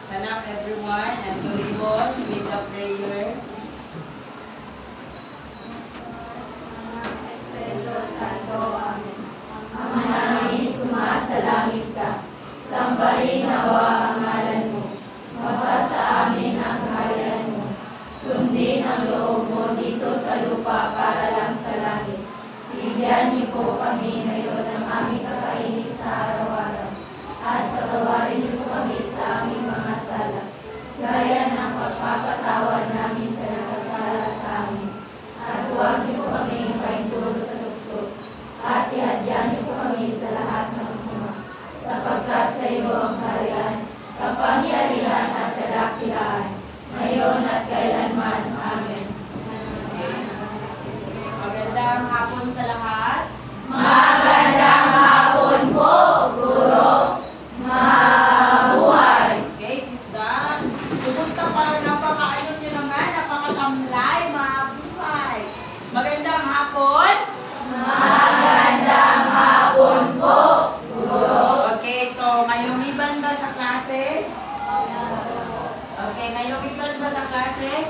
Stand up everyone and Doribos lead the prayer. Espiritu Santo, Amen. Ama namin, sumasalangit ka. Sambahin nawa ang ngalan mo. Mapasa amin ang kaharian mo. Sundin ang loob mo dito sa lupa para lang sa langit. Bigyan niyo po kami ngayon ng aming kakainin sa araw-araw. At patawarin niyo po kami sa aming mga sala. Gaya ng pagpapatawad namin sa nagkasala sa amin. At huwag niyo po kami paintulog sa tukso. At ihadyan niyo po kami sa lahat ng masama. Sapagkat sa iyo ang kaharian, kapangyarihan at kadakilaan, ngayon at kailanman. Amen. Magandang hapon sa lahat. Magandang hapon po, Guro. Mabuhay. Okay, sit down. Kumusta para napakaano nyo naman, napakatamlay, mabuhay. Magandang hapon. Magandang hapon po, Guro. Okay, so may lumiban ba sa klase? Okay, may lumiban ba sa klase?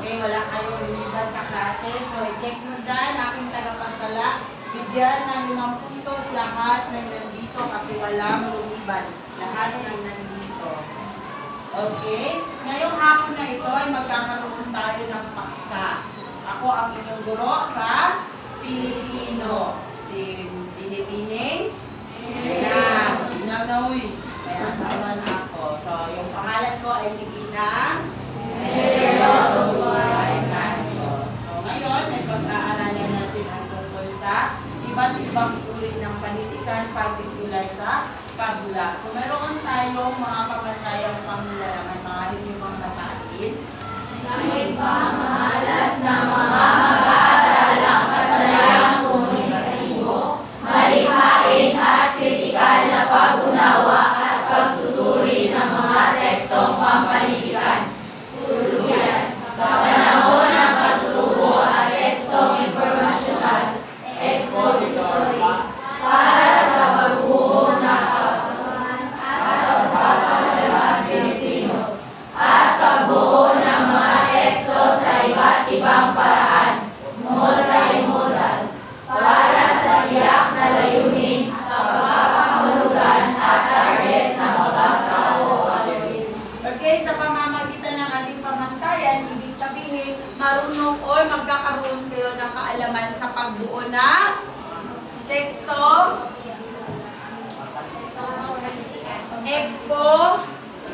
Okay, wala kayong lumiban sa klase. So, i-check mo dyan, aking tagapagtala. Bigyan ng 5 puntos lahat ng nandito kasi walang lumiban. Lahat ng nandito. Okay? Ngayong hapon na ito ay magkakaroon tayo ng paksa. Ako ang inyong guro sa Pilipino. Si Binibining. Ginang. Ginang na uy. May asawa na ako. So, yung pangalan ko ay si Ginang. So, ngayon ay pag-aaralan natin ang tungkol sa iba't ibang uri ng panitikan, particular sa pabula. So, meron tayong mga pamatayang pangulalaman. Maaari niyo bang basahin? Kahit pa mahalas na mga mag-aaral ang kasalayang komunikatibo, malikhain at kritikal na pag-unawa at pagsusuri ng mga tekstong pampanitikan. Suluyan, sa panahon ng pagtutubo at tekstong informasyonal, expository, para sa pagbuo ng kapatawaran at pagpapahalagang Pilipino, at pagbuo ng mga teksto sa iba't ibang paraan, multimodal, para sa tiyak na layunin, kapapahulugan at target na mabasa o algorithm. Okay, sa pamamagitan ng ating pamantayan, ibig sabihin, marunong o magkakaroon kayo ng kaalaman sa pagbuo ng teksto,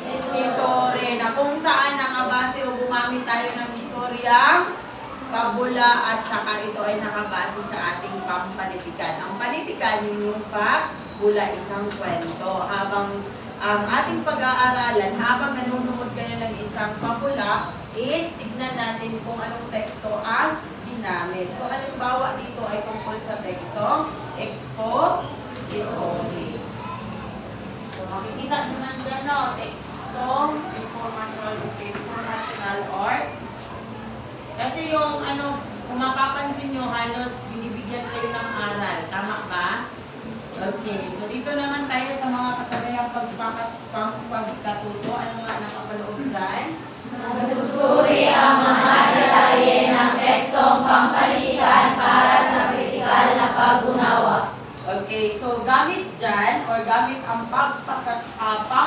expositore, na kung saan nakabase o gumamit tayo ng istoryang pabula at saka ito ay nakabase sa ating pampanitikan. Ang panitikan, yung pabula, isang kwento. Habang ang ating pag-aaralan, habang nanonood kayo ng isang pabula, is tignan natin kung anong teksto ang ginamit. So, halimbawa dito ay tungkol sa tekstong expository. So, makikita naman dyan, no? Tekstong informational or kasi yung kung mapapansin nyo, halos binibigyan kayo ng aral. Tama ba? Okay, so dito naman tayo sa mga kasalayang pagkatuto. Ano nga nakapaloob dyan? Nagsusuri ang mga dalaye ng tekstong pampanitikan para sa kritikal na pag-unawa. Okay, so gamit dyan, or gamit ang pagkatuto,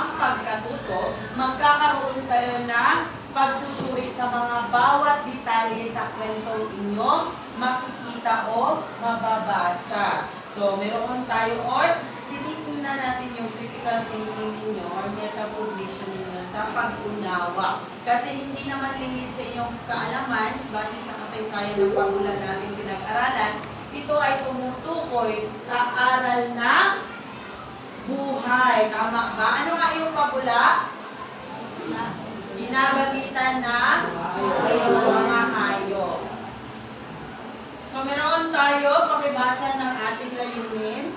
magkakaroon kayo ng pagsusuri sa mga bawat detalye sa kwentong inyo, makikita o mababasa. So, meron tayo, or tinitingnan natin yung critical thinking ninyo or metacognition ninyo sa pag-unawa. Kasi hindi naman lingid sa inyong kaalaman, base sa kasaysayan ng pabula natin pinag-aralan, ito ay tumutukoy sa aral ng buhay. Tama ba? Ano nga yung pabula? Ginagamitan ng mga hayop. So, meron tayo pakibasa ng ating layunin.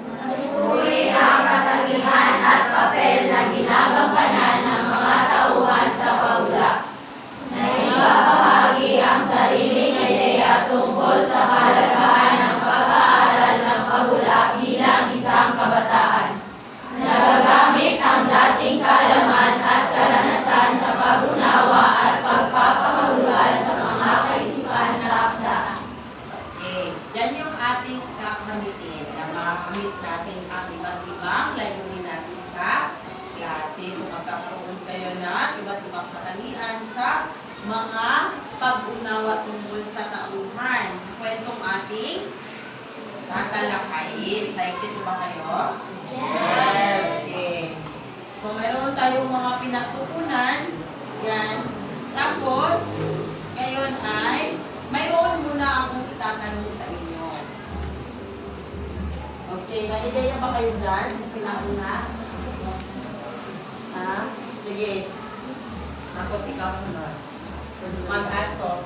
Nagsusuri ang katangian at papel na ginagampanan ng mga tauhan sa pabula. Naibabahagi ang sariling ideya tungkol sa kahalagahan ng pag-aaral ng pabula bilang isang kabataan. Nagagamit ang dating tatalakayin. Excited ba kayo? Yes! Okay. So, meron tayong mga pinagkukunan. Yan. Tapos, ngayon ay, mayroon muna akong itatanong sa inyo. Okay, may ideya ba kayo dyan sa sinauna? Ha? Sige. Tapos ikaw sunod. Mag-aso.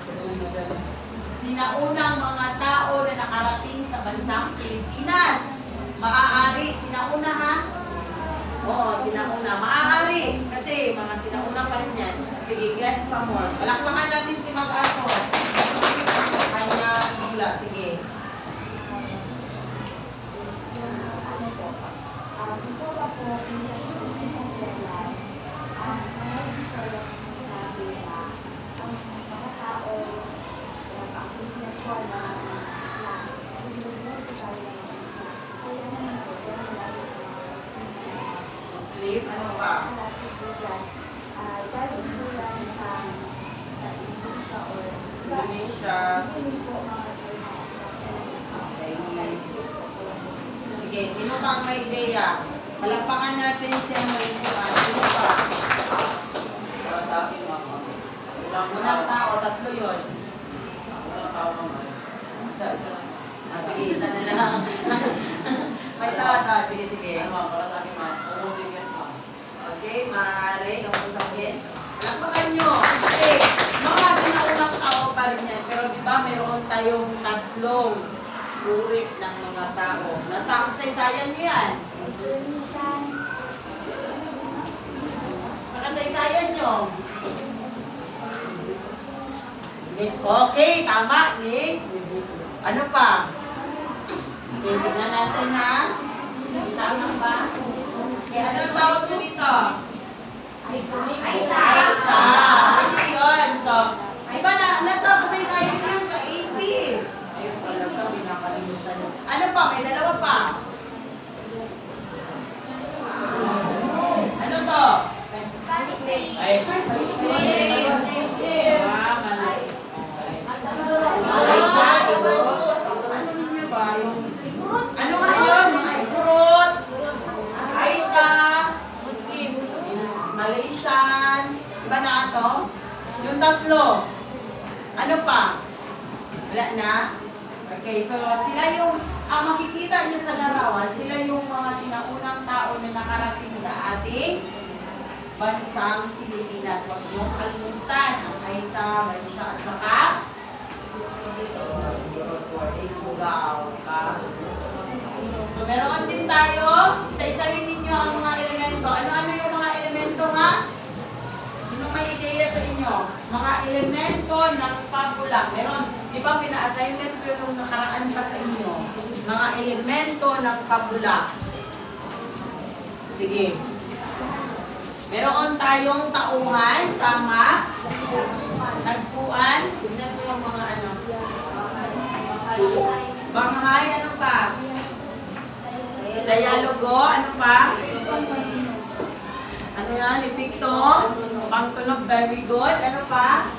Sinaunang mga tao na nakarating sa bansang Pilipinas. Maaari. Sinauna ha? Oo, sinauna. Maaari. Kasi mga sinauna pa rin yan. Sige, guess pa more. Palakpakan natin si Mag-aso. Kanya mula. Sige. Sleep, ano pa? Indonesia. Okay. Sige, sino pang may ideya? Palakpakan natin si Enrico. Sino pa? Para sa akin, mama. Unang tao, tatlo yun. Unang tao naman. Isa. Sige, isa na lang. May tata. Sige, sige. Ano, ma'am, para sa akin, ma'am. Umusin yan, ma'am. Okay, maaari. Kamusta yes. Palakpakan nyo. Kasi, mga sinaunang tao pa rin yan. Pero di ba, mayroon tayong tatlong urik ng mga tao. Nasa kasaysayan nyo yan. Sa kasaysayan nyo. Okay, tama, Nick. Ano pa? Okay, tignan natin ha. Tama ba? Okay, ano ang tawag nyo dito? Aita. Ano yun? So, ay ba nasa kasaysayan nyo yan sa AP? Ayun pala ka, pinakalimutan nyo. Ano pa? May dalawa pa. Ano to? Ay. Ah, mali. Aita, igurot. Ano niyo ba? Yung, ano nga yun? Mga igurot. Aita. Malaysian. Iba na ito? Yung tatlo. Ano pa? Wala na? Okay, so sila yung, makikita niyo sa larawan, sila yung mga sinaunang tao na nakarating sa ating bansang Pilipinas. Huwag niyong kalimutan ang Aita, Malaysia, at saka Ifugao. So, meron din tayo. Isa-isahin ninyo ang mga elemento. Ano-ano yung mga elemento ha? Sino may ideya sa inyo? Mga elemento ng pabula. Meron, di ba pina-assignment ko yung nakaraan pa sa inyo? Mga elemento ng pabula. Sige. Meron tayong tauhan, tama. Nagpuan. Tignan mo yung mga ano. Banghay, ano pa? Dialogo, ano pa? Ano yan? Epikto? Pangtunog, very good. Ano pa?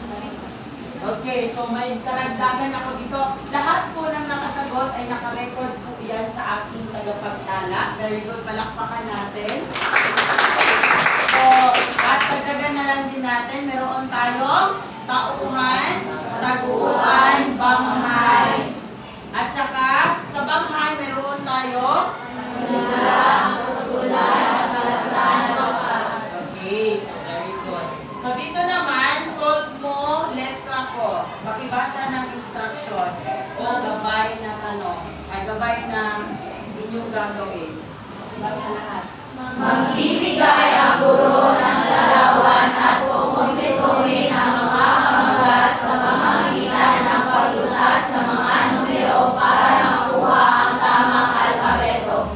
Okay, so may karagdagan ako dito. Lahat po ng nakasagot ay nakarecord po yan sa aking tagapagtala. Very good, palakpakan natin. So, at dagdagan na lang din natin, meron tayong tauhan, taguan, banghay. At saka, sa banghay, meron tayo okay, so very good. So dito naman, solve mo letra ko. Pakibasa ng instruction o gabay na tanong. Ay, gabay na inyong gagawin. Magbibigay ang guro ng larawan at kukumpletuhin ang mga kamagat sa pamamagitan ng paglutas ng mga numero para makuha ang tamang alpabeto.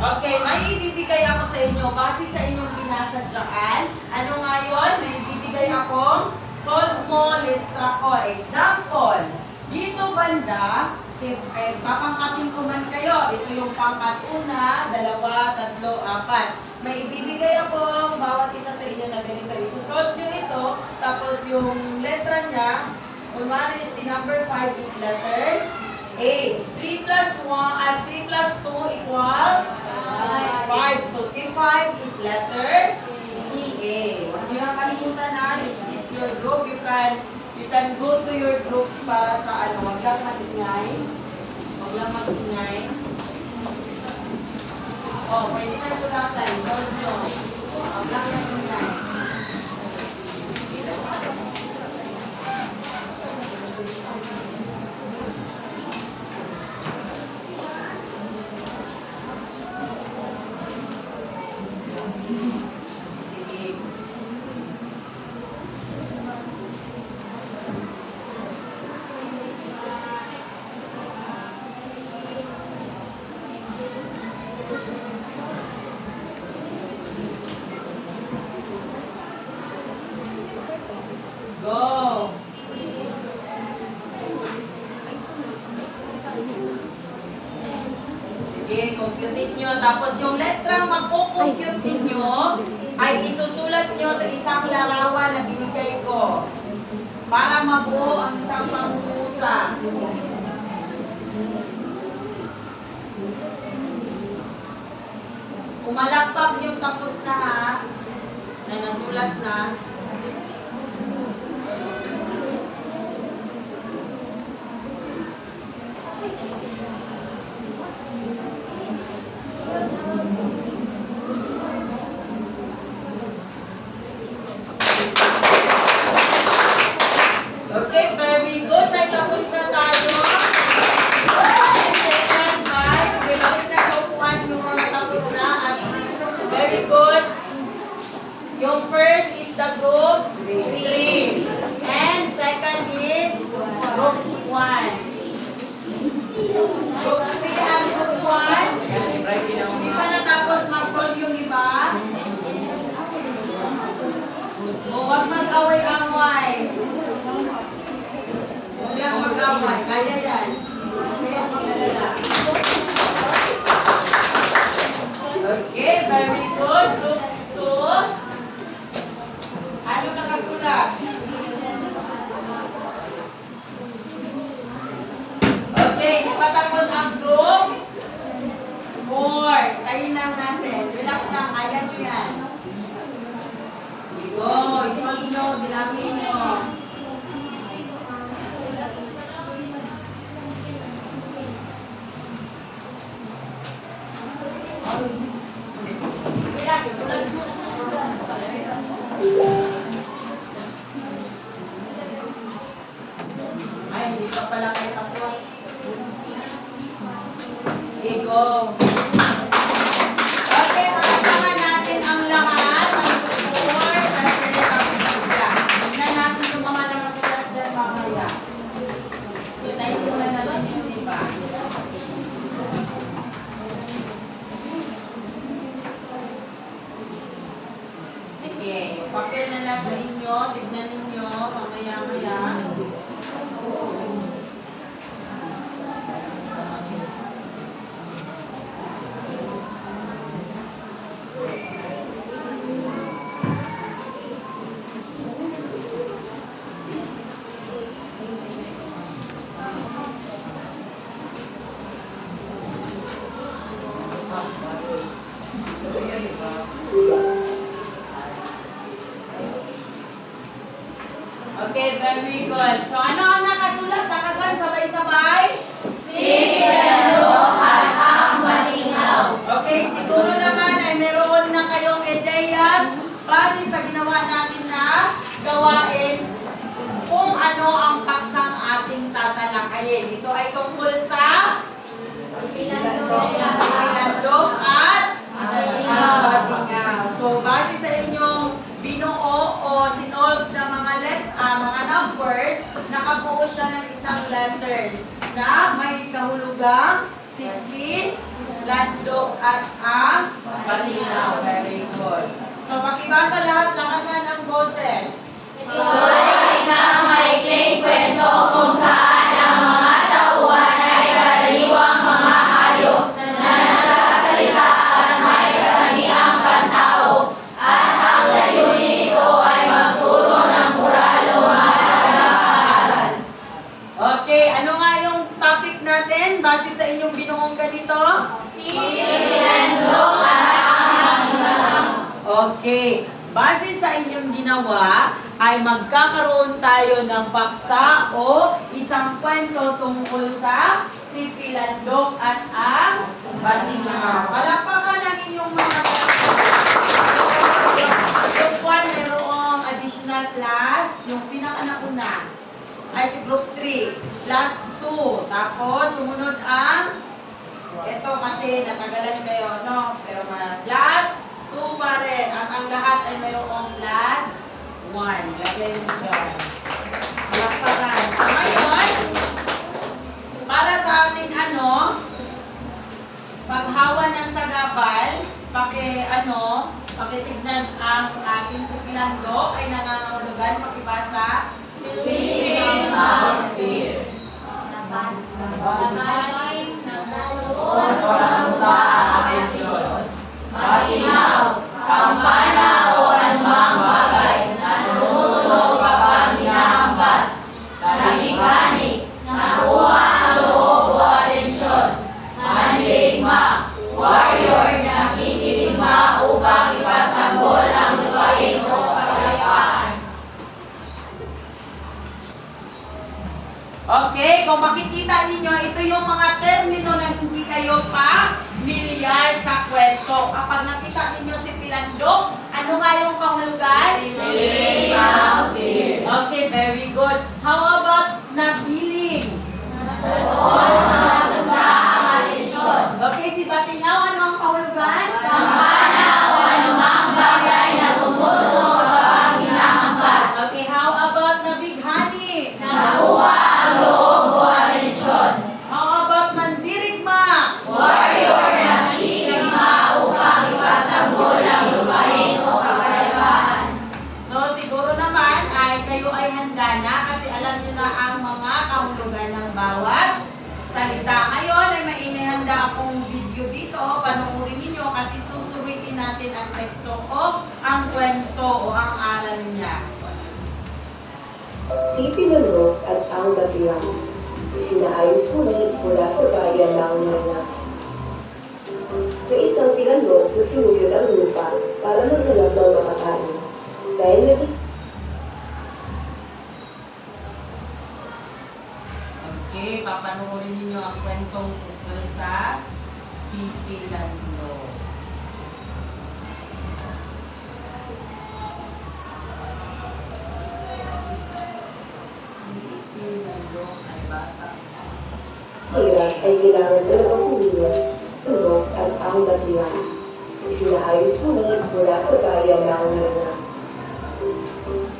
Okay, may ibibigay ako sa inyo base sa inyong binasa dyan. Ano nga yun? May ibibigay akong solve mo letra ko. Example, dito banda, papangkatin ko man kayo. Ito yung pangkat una, dalawa, tatlo, apat. May ibibigay ako bawat isa sa inyo na ganito. Isusolve nyo ito, tapos yung letra niya, kunwari si number 5 is letter A, 8. 3 plus 1 at 3 plus 2 equals 5. So si 5 is letter A. Huwag niyo lang kalimutan na, this is your group. You can go to your group para sa ano, huwag lang magingay. Huwag lang magingay. Oh, pwede na sulatan. Solve nyo. Huwag lang magingay. Sige. Go! Sige, computin nyo. Tapos yung letrang makukomputin nyo ay isusulat nyo sa isang larawan na binigay ko para mabuo ang isang pangungusap. Kumalakpak yung tapos na ha, na nasulat na. Okay, very good. May tapos na tayo. Second part. Sige, balik na sa upuan yung mga tapos na. At very good. Yung first is the group 3. And second is group 1. Group 3 and group 1. Hindi pa natapos mag-solve yung iba. O, huwag mag-away-away. Huwag lang mag-away. Kaya yan. Kaya mag-alala. Okay, very good. Group 2. Ano nakasulat? Okay, di pa tapos ang group 4. Tayo lang natin. Relax lang. Kaya nyo yan. Go. Isolve nyo. Bilangin nyo. Bilang. Isolve nyo. Ay, hindi pa pala kayo tapos. Okay, go. Okay, pagkakangan natin ang lahat ng four sa sila. Tignan natin yung mga nakasulat dyan mamaya. Kita yung na natin yun, di ba? Sige, yung papel na nasa inyo, tignan ninyo, mamaya-maya. Okay, very good. So, ano ang nakasulat? Lakasan, sabay-sabay? Sigaluhan ang malinaw. Okay, siguro naman ay meron na kayong ideya base sa ginawa natin na gawain kung ano ang paksang ating tatalakayin. Ito ay tungkol sa Ilandog at Batingaw. So, base sa inyong binuo o sinolve na mga numbers, nakabuo siya ng isang letters na may kahulugang Sikli, Landog at Batingaw. Very good. So, pakibasa lahat, lakasan ang boses. Ito ay isang maikling kwento kung saan ang mga tauhan ay karaniwang mga hayop na nagsasalita at may katangiang pantao. At ang layunin nito ay magturo ng moral o mahalagang aral. Okay, ano nga yung topic natin? Okay. Base sa inyong ginawa, ay magkakaroon tayo ng paksa o isang kwento tungkol sa si Pilandok at ang Batingaw. Palakpakan ang inyong mga Group 1, mayroong additional class. Yung pinaka-nauna ay si Group 3, plus 2. Tapos, sumunod ang ito kasi natagalan kayo, no? Pero plus 2 pa rin. At ang lahat ay mayroong plus 1. Lagay nyo dyan. Palakpakan. So, ngayon, para sa ating paghawa ng sagabal, pakitignan ang ating si Pilandok ay nangangahulugan, pakibasa. Philippine House Matinaw, kampana o anumang bagay na tumutunog kapag hinahampas. Lamig-hanig, nakuha ang loob o atensyon. Mandirigma, warrior na kikitigma upang ipagtanggol ang lupain o kapayapaan. Okay, kung makikita ninyo, ito yung mga termino na hindi kayo milyar sa kwento. Kapag nakita ninyo si Pilandok, ano nga yung kahulugan? Philippine House Okay, very good. How about nabiling? Okay, si Batingaw, ano ang kahulugan? Kampana o anumang bagay na tumutunog kapag hinahampas. Okay, how about nabighani? Nakuha ang loob o atensyon. How about mandirigma? Warrior na kikitigma upang ipagtanggol ang lupain o kapayapaan. So, siguro naman ay kayo ay handa na kasi alam nyo na ang mga kahulugan ng bawat salita. Ngayon ay mainihanda akong video dito. Panoorin ninyo kasi susuriin natin ang teksto o ang kwento o ang aral niya. Si Pilandok at ang Batiran, sinaayos muli mula sa bayan ng Luna. May isang Pilandok na sinuyod ang lupa para maghanap ng makakain. Dahil naging Okay, papanoorin ninyo ang kwentong tungkol sa si Pilandok. Si Pilandok ay bata. hirap ay kailangan dalawang kumilos, Pilandok at ang Batiran. Sinaayos muli mula sa bayan ng Luna.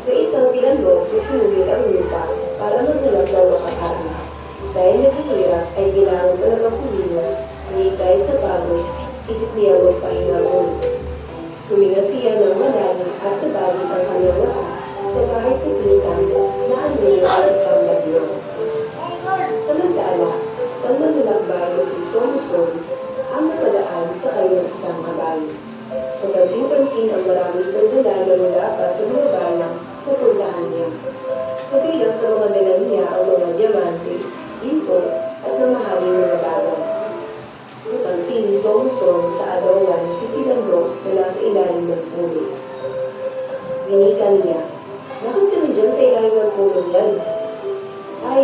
May isang Pilandok na sinuyod ang lupa para maghanap ng makakain. Dahil naghihirap ay kailangan talagang kumilos, ngunit dahil sa pagod, isip niya magpahinga muli. Huminga siya ng malalim at nabalik ang kanyang lahat sa bahay pupitan na anyo ang isang bagyo. Samantala, isang manlalakbay na si Somson ang nakadaan sa kanyang isang kabayo. Papansin-pansin ang maraming pandalala mula pa sa mga balang na puntahan niya. Kabilang sa mga dala niya ang mga diamante, ginto at mamahaling mga bagay. Napansin ni Somson sa adawan si Pilandok na nasa ilalim ng puno. Winikan niya, "Bakit ka na dyan sa ilalim ng puno yan?" "Ay,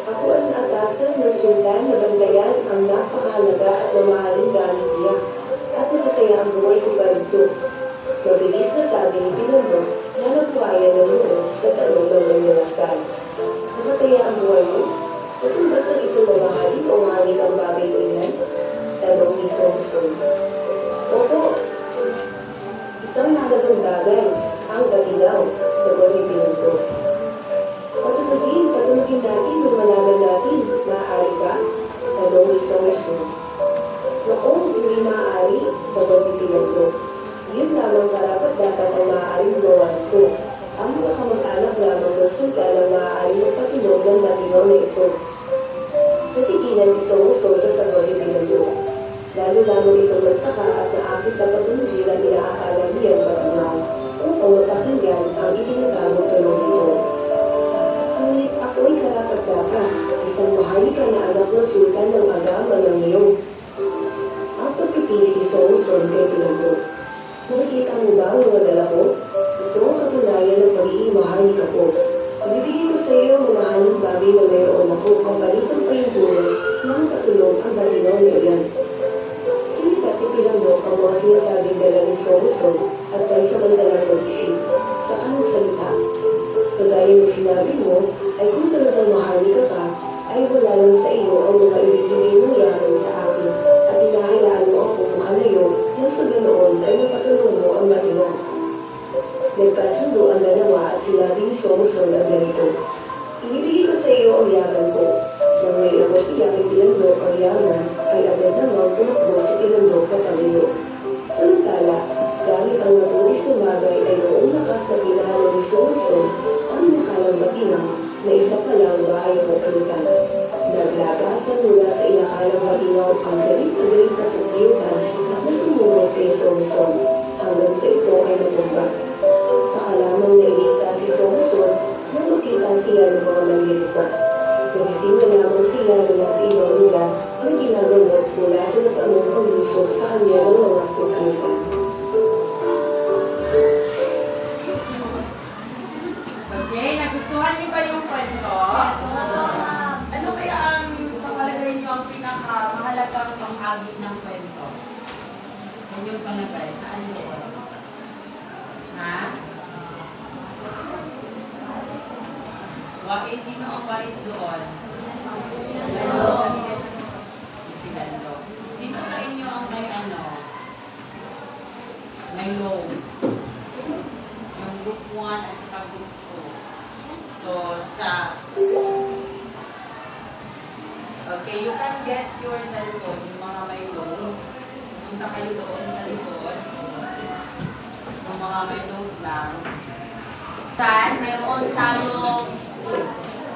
ako ang atasan ng sultan na bandayan ang napakahalaga at mamahaling gamit niya at nakataya ang buhay ko ba dito?" Mabilis na sabi ni Pilandok na nagbuhaya ng noon sa tanong ng manlalakbay. "Nakataya ang buhay mo? Sa tumbas ng isang mamahaling o mahangin ang bagay mo yan?" Tanong ni Somson. "Opo, isang mahalagang bagay, ang Batingaw," sagot ni Pilandok. Patunugin natin ng malaman natin, maaari ba?" Tanong ni Somson. "Naku, hindi maaari," sagot ni Pilandok. "Yun lamang karapat-dapat ang maaaring gawan ko. Ang mga kamag-anak lamang ng sultan ang maaaring magpatunog ng Batingaw na ito." Natigilan si Somson sa sagot ni Pilandok. Lalo lamang itong nagtaka at naakit na patunugin ang inaakala niyang Batingaw upang mapakinggan ang itinatawag tunog Nakita mo ba ang mga dala ko? Ito ang katunayan ng pagiging maharlik ako. Ibibigay ko sa iyo ang mahaling bagay na mayroon ako kapalitan pa yung buhay ng katulong ang batinaw ni Ian. Sinikat ipilandok ang mga sinasabing dala ni Songson at pansamantalang pag-isip sa kanyang salita. Kagaya ng sinabi mo, ay kung talagang maharlik ka, ay wala lang sa iyo ang mga ibibigay ng yaman sa akin at hinahayaan mo ako makalayo nang sa ganoon ay mapatulong mo ang batinaw. Nagkasundo ang dalawa at sinabi ni Songson ang ganito, ibibigay ko sa iyo ang yaman ko. Nang may abot iyak ipilandok ang yaman, ay agad namang tumakbo si Pilandok patalayo. Samantala, gamit ang matulis na bagay ay noong lakas na pinahalo ni Songson ang nakalang batinaw na isa pa lang bahay ng kalitan. Naglagasan mula sa inakalang batinaw ang galit na kapukyutan na sumunod kay Songson hanggang sa ito ay natumba. Saka lamang nailigtas si Songson nang makita siya ng mga manlilita. Nagising na lamang sila mula sa ibang lugar na ginagamot mula sa natamong paglusog sa kanya ng mga pukyutan. Okay, nagustuhan niyo ba yung kwento? Ano kaya ang sa palagay niyo ang pinakamahalagang panghagi ng kwento? Yan yung palagay. Saan doon? Ha? Wais, sino ang wais doon? Pilando. Sino sa inyo ang may ano? May low? Yung group 1 at saka group 2. So, okay, you can get your cellphone, yung mga may load. Punta kayo doon sa likod. Yung mga may load lang. Saan, meron tayong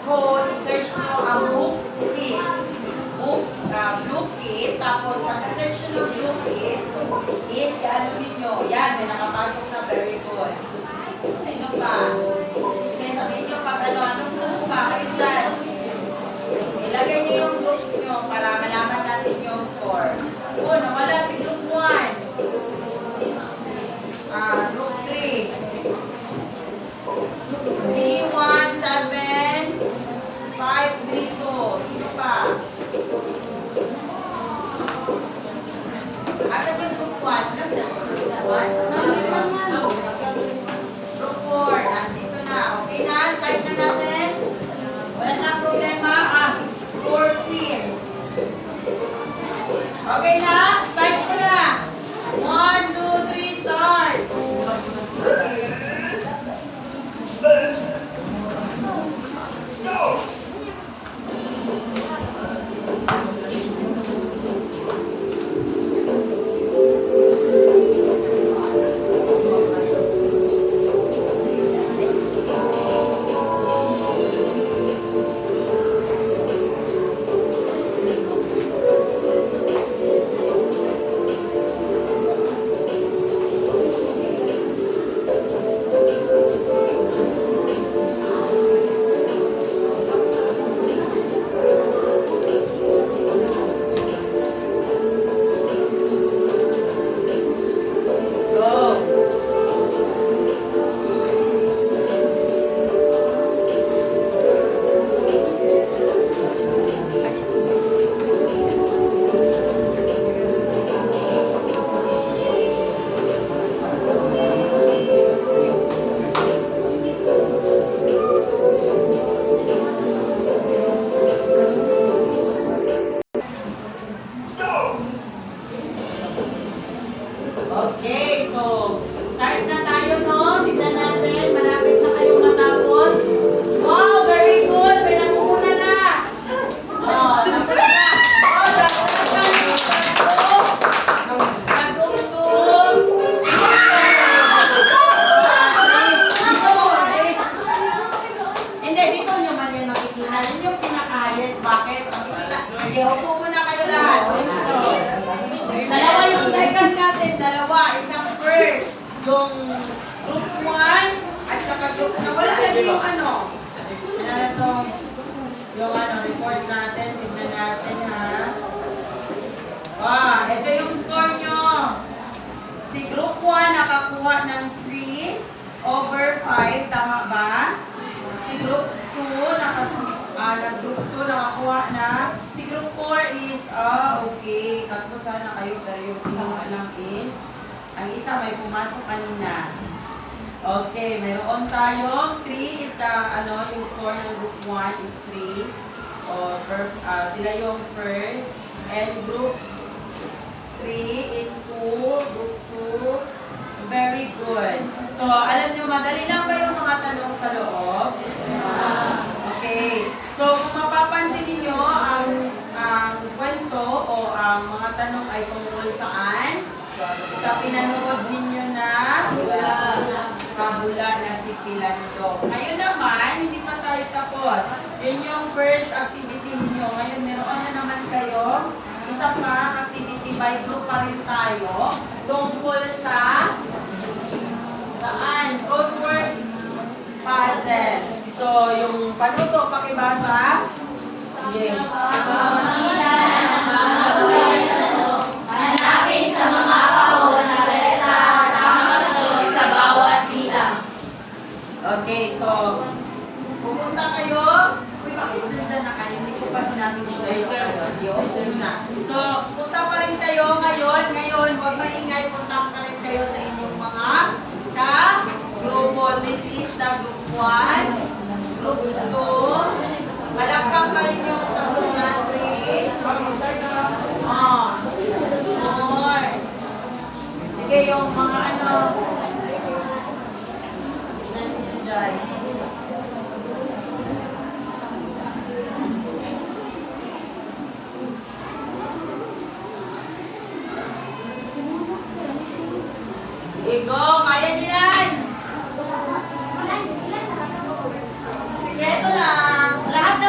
code, search nyo ang book kit. Blue kit, tapos pagka-search nyo ng blue kit, is, ano nyo, yan, may nakapasok na, very good. Sino pa? Sabihin nyo pag anong group pa kayo dyan. Ilagay nyo yung group nyo para malaman natin yung score. Nawala si group 1. Group 3. 3, 1, 7, 5, 3, 2. Sino pa? Asan yung group 1? Nasaan yung group 1? Group 4. Nandito na. Okay na? Start na natin. Wala na problema. 4 teams. Okay na? Start ko na. 1, 2, 3, start. Okay, so start na tayo, no? Tignan natin. Malapit na kayong matapos. Wow, very good. May namumuna na. Oh, namumuna na. Oh, hindi, dito nyo man yan makikita. Yun yung pinaka-highest. Bakit? Okay, upo muna kayo lahat. Dalawa yung second natin, dalawa. Isang first, yung group 1, at saka group, wala lagi yung ano. Ano to? Yung report natin, tignan natin ha. Ito yung score nyo. Si group 1 naka nakakuha ng 3 over 5, tama ba? Si group 2, nag-group 2 nakakuha na. Si group 4 is, okay, tatlo sana kayo, pero yung kinuha lang is, ang isa may pumasok kanina. Okay, mayroon tayong 3 is the, yung score ng group 1 is 3. Sila yung first. And group 3 is 2, group 2. Very good. So, alam nyo, madali lang ba yung mga tanong sa loob? Okay. So, kung mapapansin niyo ang kwento o ang mga tanong ay tungkol saan? Sa pinanood ninyo na kabula na si Pilando. Ngayon naman, hindi pa tayo tapos. Yun yung first activity ninyo. Ngayon, meron na naman kayo. Isa pa, activity by group pa rin tayo. Tungkol sa saan? Crossword puzzle. So, yung panuto, pakibasa. Sige. Hanapin sa mga kahon na letra na tamang sagot sa bawat bilang. Okay, so, pupunta kayo. Uy, bakit nandun na kayo? Hindi ko pa sinabi nyo kayo. So, punta pa rin kayo ngayon. Ngayon, huwag maingay. Punta pa rin kayo sa inyong mga grupo. This is the group 1. Group 2. Malakang pa rin yung tapos na 3. More. Sige, yung mga naninyo dyan. Sige, go! Kaya niyo yan! Sikreto lang. Lahat na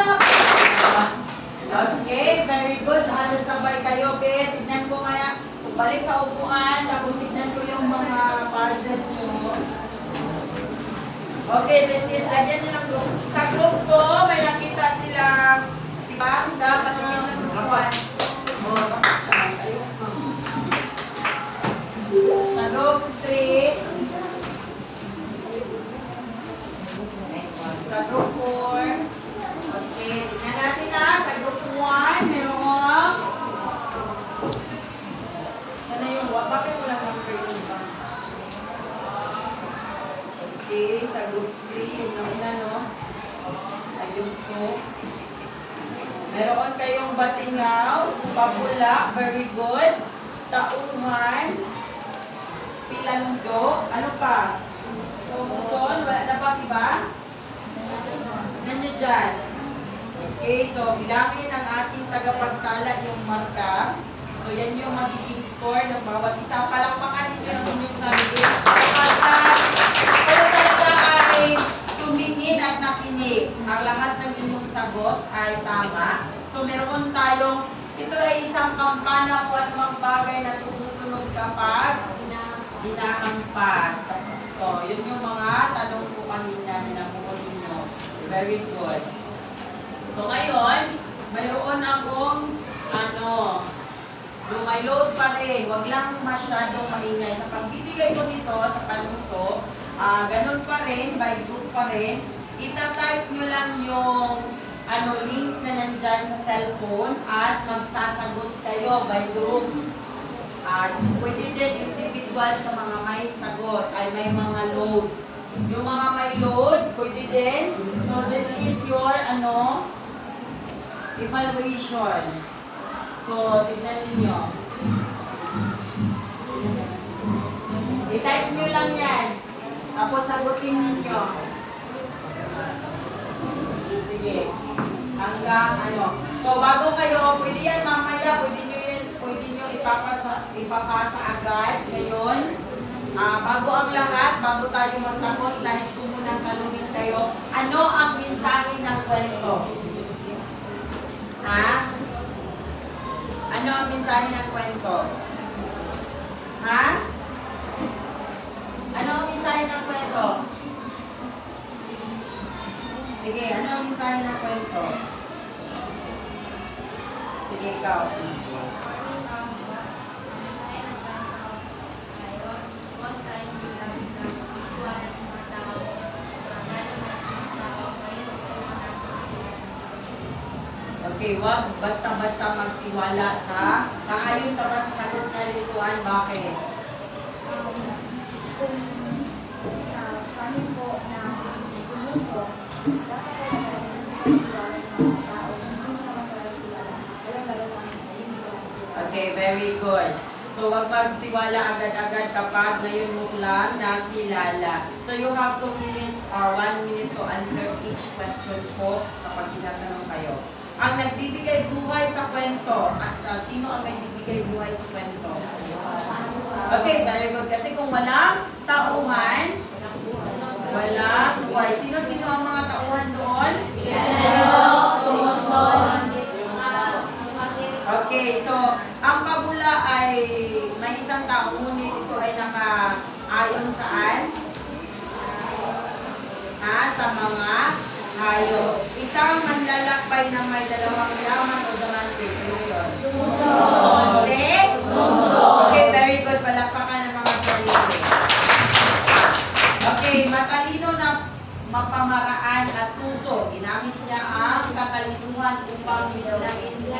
Okay, very good. Halos sabay kayo, Beth. Tignan ko kaya. Balik sa upuan, tapos tignan ko yung mga puzzle mo. Okay, this is, lagyan nyo ng group. Sa group ko, may nakita silang, diba? Dapat yung sa group 1. Sa group 3, sa group 4, okay, tignan natin sa group 1, merong, sana yung, bakit wala number yung ba? Okay, sa group 3, yung nauna, no? Ay, yung 2. Meron kayong batingaw, pabula, very good. Tauhan, pilando, ano pa? Sumuson, wala na ba iba? Tignan nyo dyan. Okay, so bilangin ang ating tagapagtala yung marka. So yan yung magiging score ng bawat isa. Palakpakan ninyo ang inyong sarili. Pero talaga ay tumingin at nakinig. Ang lahat ng inyong sagot ay tama. So meron tayong, ito ay isang kampana kung anumang bagay na tumutunog kapag hinahampas. So, yun yung mga tanong ko kanina na nakuha ninyo. Very good. So ngayon, mayroon akong may load pa rin. Huwag lang masyadong maingay. Sa pagbibigay ko nito, sa panuto, ganun pa rin, by group pa rin. Ita-type nyo lang yung link na nandyan sa cellphone at magsasagot kayo by group. At pwede din individual sa mga may sagot, ay may mga load. Yung mga may load, pwede din. So this is your evaluation. So, tignan ninyo. I-type nyo lang yan. Tapos sagutin ninyo. Sige. Hanggang So, bago kayo, pwede yan mamaya, pwede nyo ipapasa agad. Ngayon, bago ang lahat, bago tayo magtapos, nais ko munang tanungin kayo, ano ang mensahe ng kwento? Ha? Ano ang mensahe ng kwento? Ha? Ano ang mensahe ng kwento? Sige, ano ang mensahe ng kwento? Sige, ikaw. Huwag tayong Okay, wag basta-basta magtiwala sa kaayon ka ba sa sagot na lituan, bakit? Kung sa kanin po na tumuso, dapat po magtiwala sa mga tao. Hindi naman talaga kilala. Lalo lang hindi ko. Okay, very good. So, wag magtiwala agad-agad kapag ngayon mo lang nakilala. So, you have 2 minutes, 1 minute to answer each question po kapag tinatanong kayo. Ang nagbibigay buhay sa kwento, at sino ang nagbibigay buhay sa kwento? Okay, very good. Kasi kung walang tauhan, walang buhay. Sino-sino ang mga tauhan doon? Okay, so ang kabula ay may isang tao, ngunit ito ay naka-ayon saan? Sa mga hayop. Isang manlalakbay na may dalawang laman o damante. Sino yun? Okay, very good. Palakpakan ng mga sarili. Okay, matalino na mapamaraan at puso. Ginamit niya ang katalinuhan upang hilangin si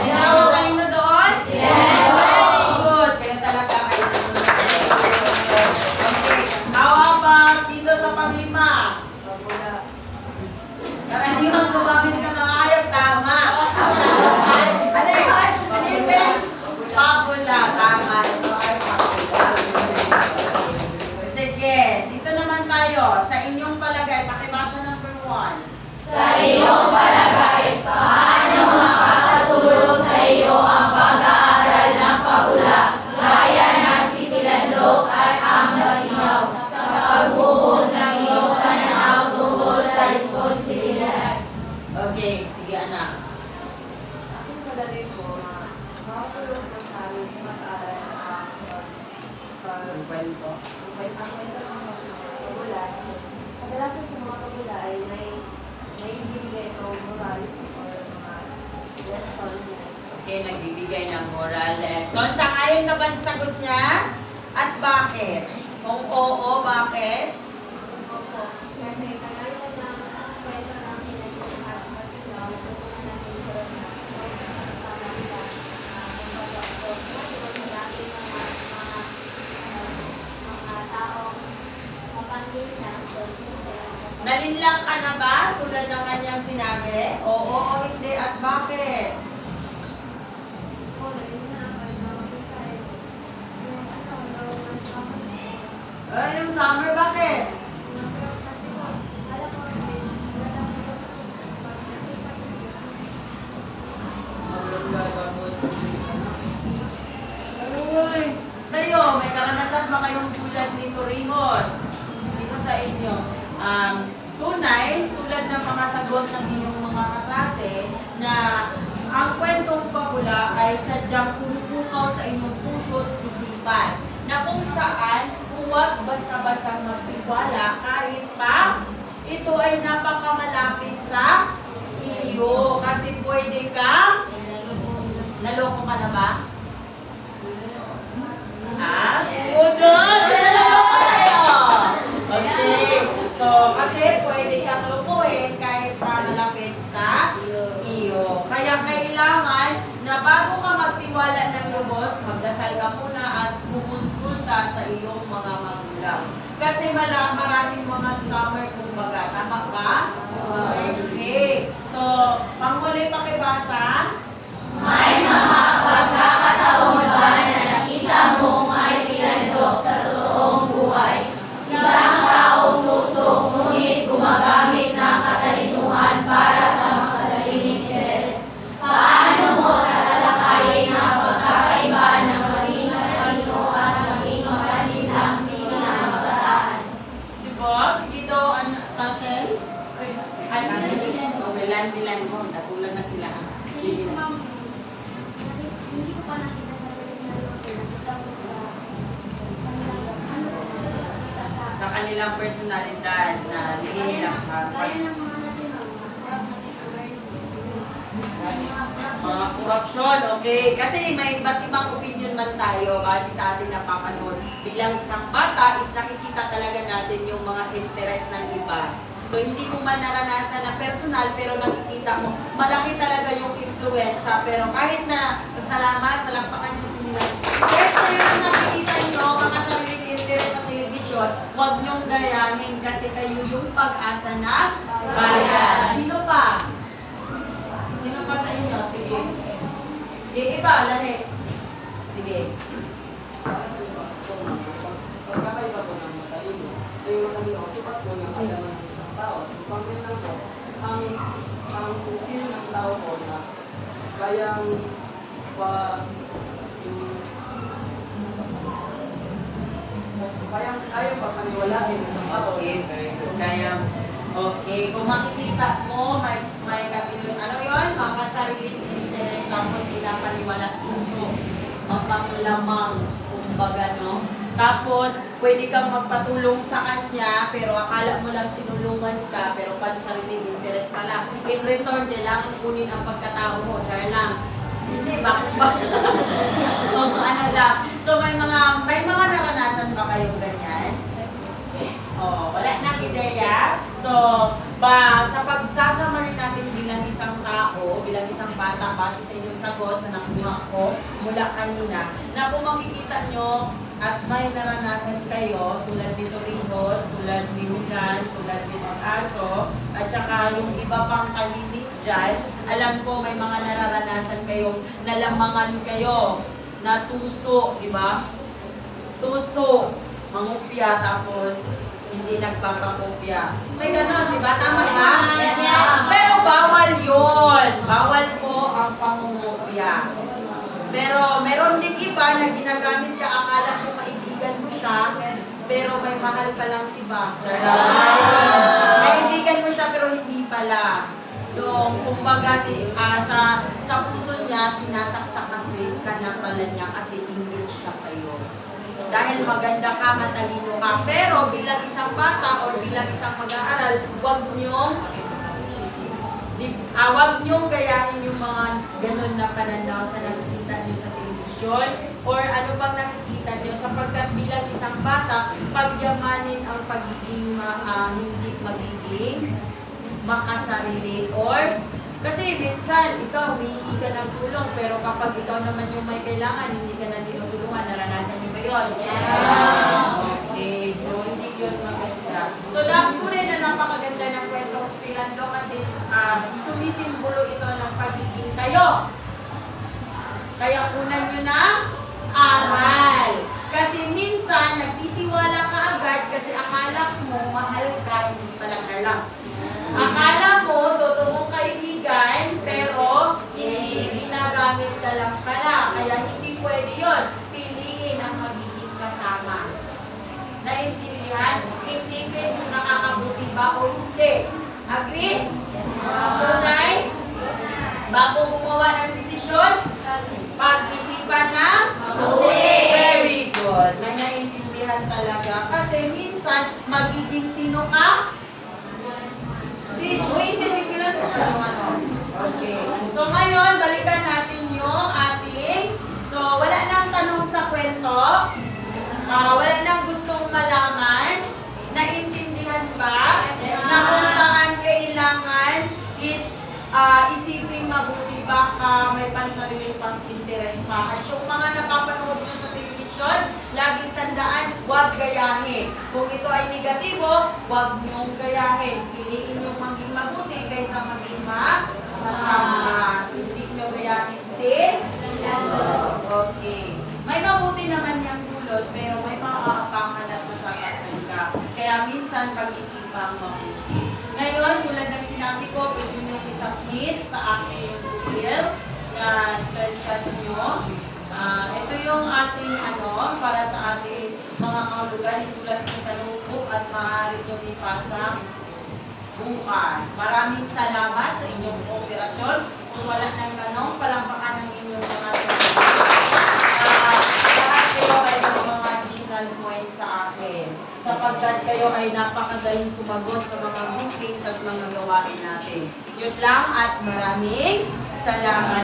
Sinawag kanino doon? Very good. Kaya talaga kayo nanonood. Okay. How about dito sa panglima? Karaniwang gumamit ka mga hayop. Tama. Ano yun? Ano yun? Pabula. Tama. Ito ay pabula. Sige. Dito naman tayo. Sa inyong palagay, pakibasa number 1. Sa iyong palagay, paano makakatulong sa iyo ang pag-aaral ng pabula gaya ng sipilandok at ang malinaw sa pagbuod ng iyong pananaw tungkol sa responsibilidad? Okay. Sige, anak. Aking palagay po na makatulong po sa amin sa pag-aaral ng Ang kwento. ang kwento ng mga pabula. Kadalasan sa mga pabula ay may ibibigay ito moral or mga lessons na Okay, nagbibigay ng moral lesson. Sang-ayon ka ba sa sagot niya? At bakit? Kung oo, bakit? opo. Kasi kagaya ng kwento ng pinagiging at matinaw, gusto na natin ito na kasama nila ang pagkakot. Ngayon, marami mga taong mapangin na Nalinlang ka na ba? Tulad ng kanyang sinabi? Oo o hindi at bakit? Yung summer, bakit? Uy! Tayo, may karanasan ba kayong tulad ni Torrijos? Sino sa inyo? Tunay, tulad ng mga sagot ng inyong mga kaklase, na ang kwentong pabula ay sadyang pumupukaw sa inyong puso't isipan, na kung saan huwag basta-basta magtiwala kahit pa ito ay napakamalapit sa iyo. Kasi pwede ka, naloko ka na ba? Good. Naloko tayo. Okay. So, kasi pwede kang lukuhin kahit pa malapit sa iyo. Kaya kailangan na bago ka magtiwala ng lubos, magdasal ka muna at kumonsulta sa iyong mga magulang. Kasi maraming mga scammer kumbaga. Tama ba? Okay. So, panghuli pakibasa. May mga pagkakataon ba na nakita mong may pinandok sa totoong buhay? Isang taong tuso, ngunit gumagamit ng katalinuhan para sa makasariling interes. Paano mo tatalakayin ang pagkakaiba ng maging matalino at maging mapalinlang pinamataan? Diba? Sige daw, tatay. Bilan mo. Natulang na sila. Hindi ko pa nakita sa personal locker. Nakita ko Sa kanilang personalidad na nililang ka. Kaya ng mga natin, Mga korupsyon, okay? Kasi may iba't ibang opinion man tayo base sa ating napapanood. Bilang isang bata is nakikita talaga natin yung mga interest ng iba. So, hindi mo man naranasan na personal, pero nakikita mo, malaki talaga yung influensya. Pero kahit na, salamat, palakpakan nyo sila. Kahit na yung nakikita nyo, mga sariling interest sa telebisyon, huwag nyong gayahin kasi kayo yung pag-asa na bayan. Sino pa? Sino pa sa inyo? Sige. Sige, iba, lahi. Sige. Pagkakaiba po ng matalino, ay yung matalino, sukat po ng alaman ng isang tao. Pangkin lang po, ang skill ng tao po na kayang kayang pagkaniwalain ng isang tao. Okay, very good. Okay, kung makikita mo, may kapilo, ano yun? Makasariling interest, tapos pinapaniwala puso, mapanglamang, kumbaga, no? Tapos, pwede kang magpatulong sa kanya, pero akala mo lang tinulungan ka, pero pansariling interest pala. In return, kailangan kunin ang pagkatao mo, char lang. Hindi, bakit ba? Ano lang. So, may mga naranasan ba kayong ganyan? Oh, wala nang ideya. So, sa pagsasamarin natin bilang isang tao, bilang isang bata, base sa inyong sagot sa nakuha ko mula kanina, na kung makikita nyo at may naranasan kayo, tulad ni Torrijos, tulad ni Mijan, tulad ni Mag-aso, at saka yung iba pang tahimik dyan, alam ko may mga nararanasan kayong nalamangan kayo, na tuso, di ba? Tuso, mangupya, tapos hindi nagpapakopya. May ganon, di ba? Tama ba? Yes, ma'am. Pero bawal yun. Bawal po ang pangungopya. Pero meron din iba na ginagamit ka, akala mo kaibigan mo siya, pero may mahal palang iba. Kaibigan mo siya, pero hindi pala. Yung, kumbaga, sa puso niya, sinasaksak kasi ka na pala niya kasi ingit siya sa'yo. Dahil maganda ka, matalino ka, pero bilang isang bata o bilang isang mag-aaral, huwag niyong gayahin yung mga ganun na pananaw sa nakikita niyo sa telebisyon or ano pang nakikita niyo sapagkat bilang isang bata, pagyamanin ang pagiging hindi magiging makasarili or kasi minsan ikaw humihingi ka ng tulong pero kapag ikaw naman yung may kailangan, hindi ka na tinutulungan, naranasan niyo ba yun? Okay, so hindi yun maganda. So tunay na napakaganda ng kwentong Philando kasi sumisimbolo ito ng pagiging kayo. Kaya kunan nyo ng aral. Kasi minsan nagtitiwala ka agad kasi akala mo mahal ka, hindi palang alam. Akala mo totoong kaibigan pero hindi ginagamit ka lang pala. Kaya hindi pwede yun. Piliin ang magiging kasama. Naintindihan? Isipin kung nakakabuti ba o hindi. Agree? Tunay? Bago gumawa ng desisyon, pag-isipan na? Very good. May naintindihan talaga. Kasi minsan, magiging sino ka? Hindi si Pilan ko Okay. So ngayon, balikan natin yung ating, so wala nang tanong sa kwento, wala nang gustong malaman, naintindihan ba na kung saan kailangan is isipin mabuti baka may pansariling pang-interest pa. At yung mga napapanood nyo sa television, laging tandaan, huwag gayahin. Kung ito ay negatibo, huwag nyong gayahin. Piliin yung maging mabuti kaysa maging masama. Hindi nyo gayahin si Okay. May mabuti naman yung dulot, pero may makakapangan at masasaktan ka. Kaya minsan pag-isipang mabuti. Ngayon, tulad ng sinabi ko, pwede nyo i-submit sa aking Google na spreadsheet nyo. Ito yung ating para sa ating mga kahulugan. Isulat nyo sa notebook at maaari nyo ipasa bukas. Maraming salamat sa inyong kooperasyon. Kung wala ng tanong, palakpakan ng inyong mga lahat kayo ay may mga additional points sa akin. Sapagkat kayo ay napakagaling sumagot sa mga meetings at mga gawain natin. Yun lang at maraming salamat.